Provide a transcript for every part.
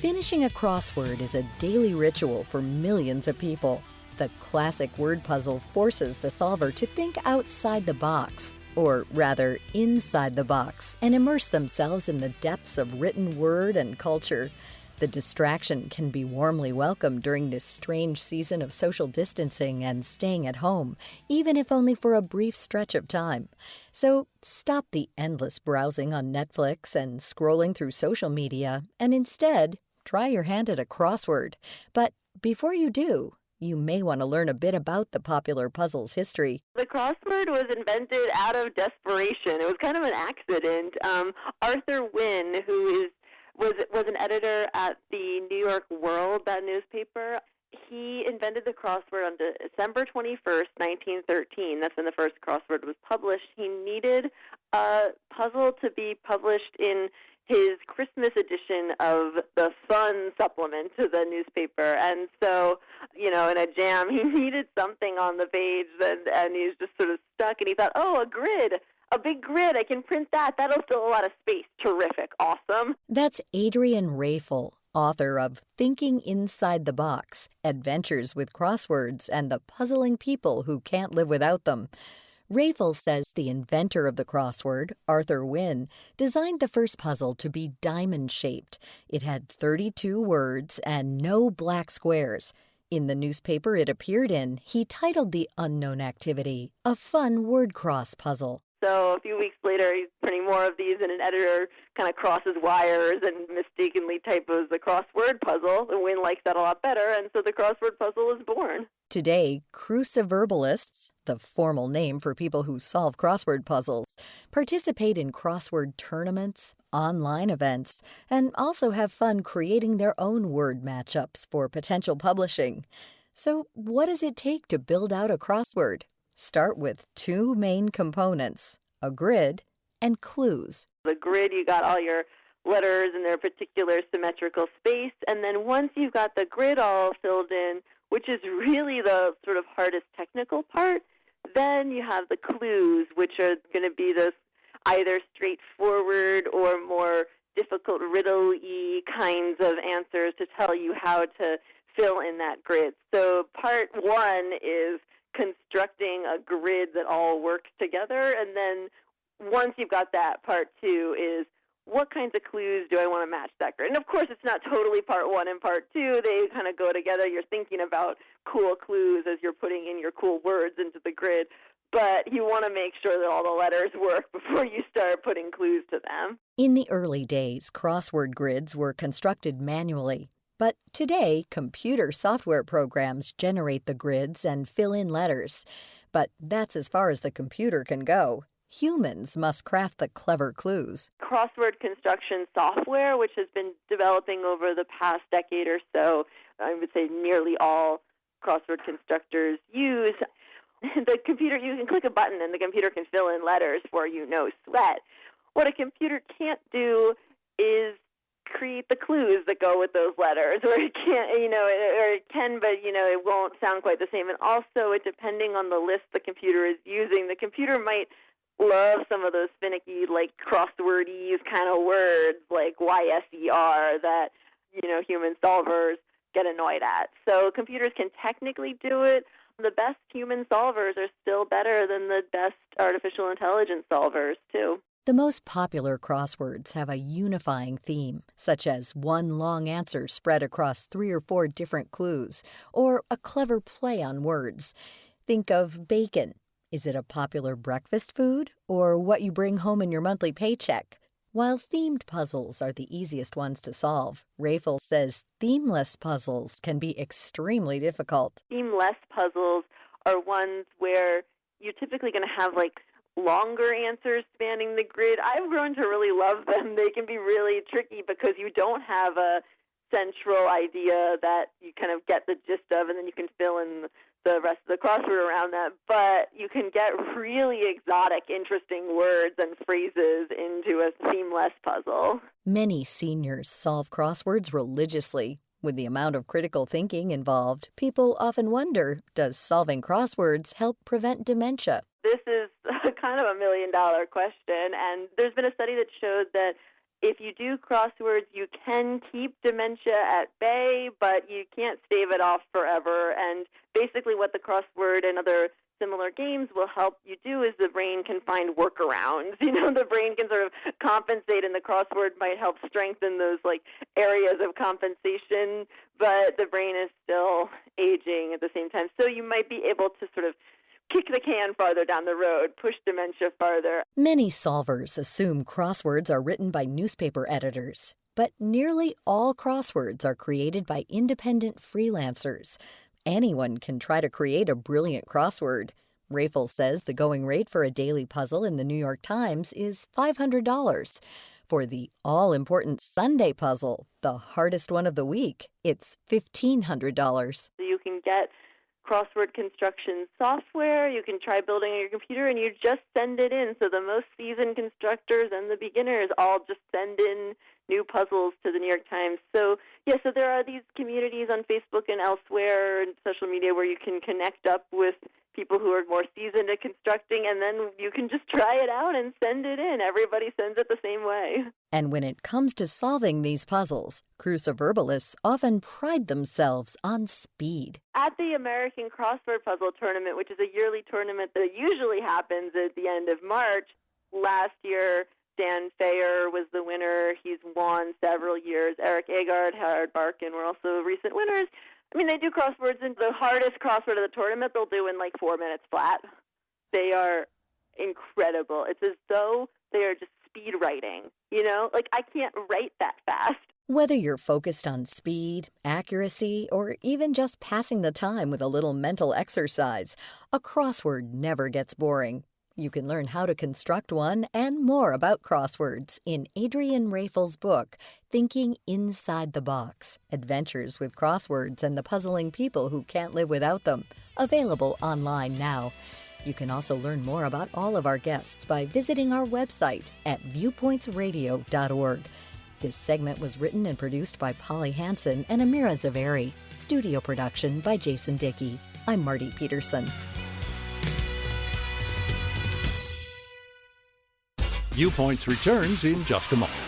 Finishing a crossword is a daily ritual for millions of people. The classic word puzzle forces the solver to think outside the box, or rather inside the box, and immerse themselves in the depths of written word and culture. The distraction can be warmly welcomed during this strange season of social distancing and staying at home, even if only for a brief stretch of time. So stop the endless browsing on Netflix and scrolling through social media, and instead, try your hand at a crossword. But before you do, you may want to learn a bit about the popular puzzle's history. The crossword was invented out of desperation. It was kind of an accident. Arthur Wynne, who was an editor at the New York World, that newspaper, he invented the crossword on December 21st, 1913. That's when the first crossword was published. He needed a puzzle to be published in his Christmas edition of the Fun supplement to the newspaper. And so, in a jam, he needed something on the page, and he was just sort of stuck, and he thought, oh, a grid. A big grid, I can print that. That'll fill a lot of space. Terrific. Awesome. That's Adrienne Raphel, author of Thinking Inside the Box, Adventures with Crosswords and the Puzzling People Who Can't Live Without Them. Raphel says the inventor of the crossword, Arthur Wynne, designed the first puzzle to be diamond-shaped. It had 32 words and no black squares. In the newspaper it appeared in, he titled the unknown activity a fun word cross puzzle. So a few weeks later, he's printing more of these, and an editor kind of crosses wires and mistakenly typos the crossword puzzle. And Wynne likes that a lot better, and so the crossword puzzle is born. Today, cruciverbalists, the formal name for people who solve crossword puzzles, participate in crossword tournaments, online events, and also have fun creating their own word matchups for potential publishing. So what does it take to build out a crossword? Start with two main components, a grid and clues. The grid, you got all your letters in their particular symmetrical space, and then once you've got the grid all filled in, which is really the sort of hardest technical part, then you have the clues, which are going to be those either straightforward or more difficult riddle-y kinds of answers to tell you how to fill in that grid. So part one is constructing a grid that all works together, and then once you've got that, part two is what kinds of clues do I want to match that grid? And of course, it's not totally part one and part two. They kind of go together. You're thinking about cool clues as you're putting in your cool words into the grid, but you want to make sure that all the letters work before you start putting clues to them. In the early days, crossword grids were constructed manually. But today, computer software programs generate the grids and fill in letters. But that's as far as the computer can go. Humans must craft the clever clues. Crossword construction software, which has been developing over the past decade or so, I would say nearly all crossword constructors use. The computer, you can click a button and the computer can fill in letters for you, no sweat. What a computer can't do is create the clues that go with those letters, or it can't, or it can, but it won't sound quite the same. And also, depending on the list the computer is using, the computer might love some of those finicky, like crosswordy kind of words, like YSER, that human solvers get annoyed at. So computers can technically do it. The best human solvers are still better than the best artificial intelligence solvers, too. The most popular crosswords have a unifying theme, such as one long answer spread across 3 or 4 different clues, or a clever play on words. Think of bacon. Is it a popular breakfast food, or what you bring home in your monthly paycheck? While themed puzzles are the easiest ones to solve, Raphel says themeless puzzles can be extremely difficult. Themeless puzzles are ones where you're typically going to have, longer answers spanning the grid. I've grown to really love them. They can be really tricky because you don't have a central idea that you kind of get the gist of, and then you can fill in the rest of the crossword around that. But you can get really exotic, interesting words and phrases into a themeless puzzle. Many seniors solve crosswords religiously. With the amount of critical thinking involved, people often wonder, does solving crosswords help prevent dementia? This is kind of a $1 million question, and there's been a study that showed that if you do crosswords, you can keep dementia at bay, but you can't stave it off forever. And basically what the crossword and other similar games will help you do is the brain can find workarounds. The brain can sort of compensate, and the crossword might help strengthen those areas of compensation, but the brain is still aging at the same time. So you might be able to sort of kick the can farther down the road, push dementia farther. Many solvers assume crosswords are written by newspaper editors, but nearly all crosswords are created by independent freelancers. Anyone can try to create a brilliant crossword. Raphel says the going rate for a daily puzzle in the New York Times is $500. For the all-important Sunday puzzle, the hardest one of the week, it's $1,500. So you can get crossword construction software. You can try building on your computer, and you just send it in. So the most seasoned constructors and the beginners all just send in new puzzles to the New York Times. So there are these communities on Facebook and elsewhere and social media where you can connect up with people who are more seasoned at constructing, and then you can just try it out and send it in. Everybody sends it the same way. And when it comes to solving these puzzles, cruciverbalists often pride themselves on speed. At the American Crossword Puzzle Tournament, which is a yearly tournament that usually happens at the end of March, last year Dan Fayer was the winner. He's won several years. Eric Agard, Howard Barkin were also recent winners. They do crosswords, and the hardest crossword of the tournament they'll do in 4 minutes flat. They are incredible. It's as though they are just speed writing, I can't write that fast. Whether you're focused on speed, accuracy, or even just passing the time with a little mental exercise, a crossword never gets boring. You can learn how to construct one and more about crosswords in Adrienne Raphel's book, Thinking Inside the Box, Adventures with Crosswords and the Puzzling People Who Can't Live Without Them, available online now. You can also learn more about all of our guests by visiting our website at viewpointsradio.org. This segment was written and produced by Polly Hansen and Amira Zaveri. Studio production by Jason Dickey. I'm Marty Peterson. Viewpoints returns in just a moment.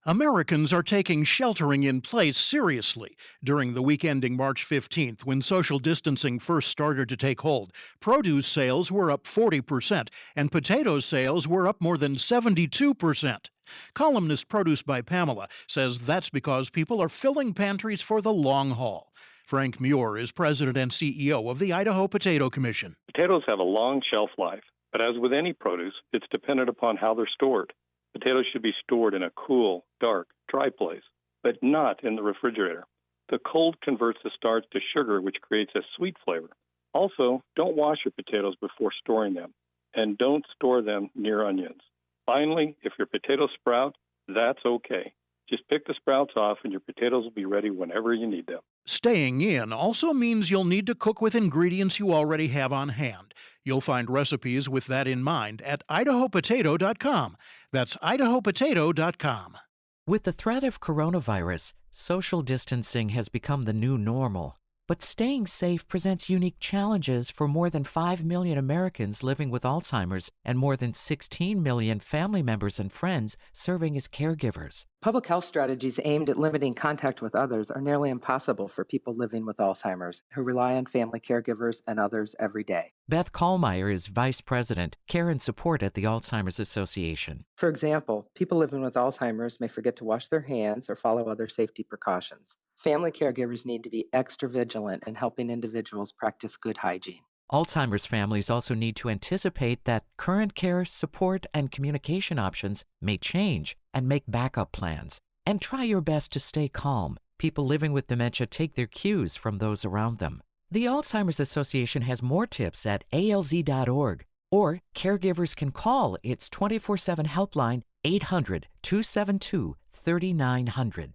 Americans are taking sheltering in place seriously. During the week ending March 15th, when social distancing first started to take hold, produce sales were up 40%, and potato sales were up more than 72%. Columnist Produce by Pamela says that's because people are filling pantries for the long haul. Frank Muir is president and CEO of the Idaho Potato Commission. Potatoes have a long shelf life, but as with any produce, it's dependent upon how they're stored. Potatoes should be stored in a cool, dark, dry place, but not in the refrigerator. The cold converts the starch to sugar, which creates a sweet flavor. Also, don't wash your potatoes before storing them, and don't store them near onions. Finally, if your potatoes sprout, that's okay. Just pick the sprouts off and your potatoes will be ready whenever you need them. Staying in also means you'll need to cook with ingredients you already have on hand. You'll find recipes with that in mind at idahopotato.com. That's idahopotato.com. With the threat of coronavirus, social distancing has become the new normal. But staying safe presents unique challenges for more than 5 million Americans living with Alzheimer's and more than 16 million family members and friends serving as caregivers. Public health strategies aimed at limiting contact with others are nearly impossible for people living with Alzheimer's who rely on family caregivers and others every day. Beth Kallmeyer is Vice President, Care and Support at the Alzheimer's Association. For example, people living with Alzheimer's may forget to wash their hands or follow other safety precautions. Family caregivers need to be extra vigilant in helping individuals practice good hygiene. Alzheimer's families also need to anticipate that current care, support, and communication options may change and make backup plans. And try your best to stay calm. People living with dementia take their cues from those around them. The Alzheimer's Association has more tips at alz.org, or caregivers can call its 24/7 helpline 800-272-3900.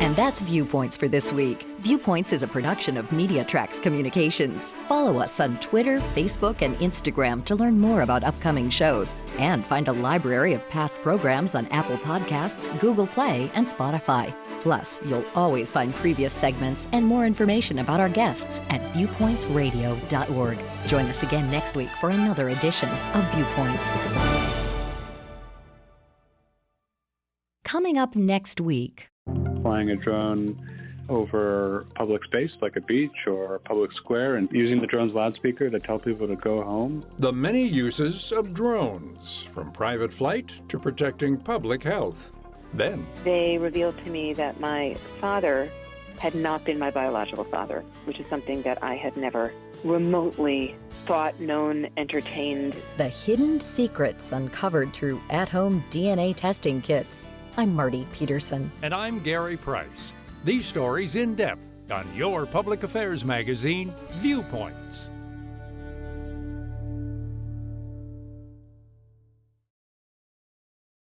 And that's Viewpoints for this week. Viewpoints is a production of MediaTrax Communications. Follow us on Twitter, Facebook, and Instagram to learn more about upcoming shows. And find a library of past programs on Apple Podcasts, Google Play, and Spotify. Plus, you'll always find previous segments and more information about our guests at viewpointsradio.org. Join us again next week for another edition of Viewpoints. Coming up next week. Flying a drone over public space like a beach or a public square and using the drone's loudspeaker to tell people to go home. The many uses of drones, from private flight to protecting public health. Then they revealed to me that my father had not been my biological father, which is something that I had never remotely thought, known, entertained. The hidden secrets uncovered through at-home DNA testing kits. I'm Marty Peterson. And I'm Gary Price. These stories in depth on your public affairs magazine, Viewpoints.